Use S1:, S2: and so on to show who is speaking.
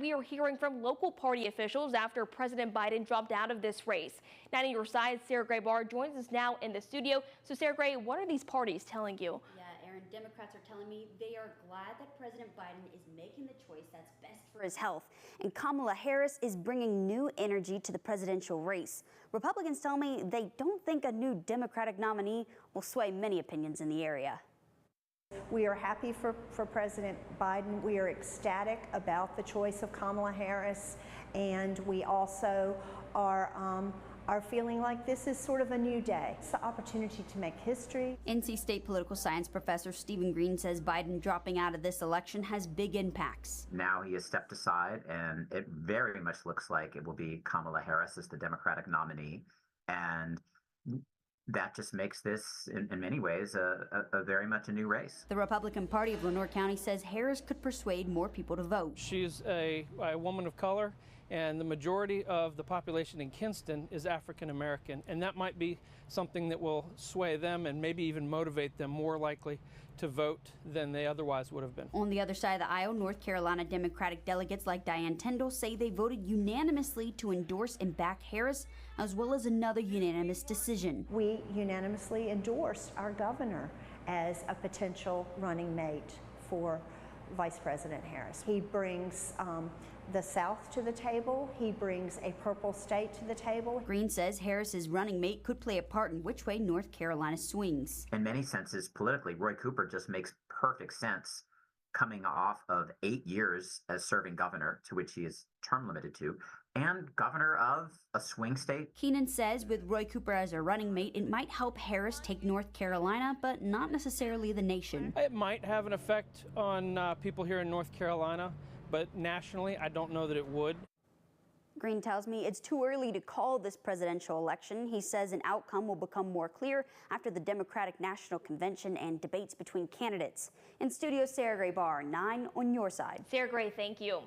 S1: we are hearing from local party officials after President Biden dropped out of this race. Now on your side, Sarah Gray Barr joins us now in the studio. So Sarah Gray, what are these parties telling you?
S2: Yeah, Aaron, Democrats are telling me they are glad that President Biden is making the choice that's best for his health. And Kamala Harris is bringing new energy to the presidential race. Republicans tell me they don't think a new Democratic nominee will sway many opinions in the area.
S3: We are happy for President Biden. We are ecstatic about the choice of Kamala Harris, and we also are feeling like this is sort of a new day. It's the opportunity to make history.
S2: NC State political science professor Stephen Green says Biden dropping out of this election has big impacts.
S4: Now he has stepped aside, and it very much looks like it will be Kamala Harris as the Democratic nominee, and that just makes this, in many ways, a very much a new race.
S2: The Republican Party of Lenoir County says Harris could persuade more people to vote.
S5: She's a woman of color, and the majority of the population in Kinston is African American, and that might be something that will sway them and maybe even motivate them more likely to vote than they otherwise would have been.
S2: On the other side of the aisle, North Carolina Democratic delegates like Diane Tyndall say they voted unanimously to endorse and back Harris, as well as another unanimous decision.
S3: We unanimously endorsed our governor as a potential running mate for Vice President Harris. He brings the South to the table. He brings a purple state to the table.
S2: Green says Harris's running mate could play a part in which way North Carolina swings.
S4: In many senses, politically, Roy Cooper just makes perfect sense, coming off of 8 years as serving governor, to which he is term limited to, and governor of a swing state.
S2: Keenan says with Roy Cooper as a running mate, it might help Harris take North Carolina, but not necessarily the nation.
S5: It might have an effect on people here in North Carolina, but nationally, I don't know that it would.
S2: Green tells me it's too early to call this presidential election. He says an outcome will become more clear after the Democratic National Convention and debates between candidates. In studio, Sarah Gray Barr, 9 on your side.
S1: Sarah Gray, thank you.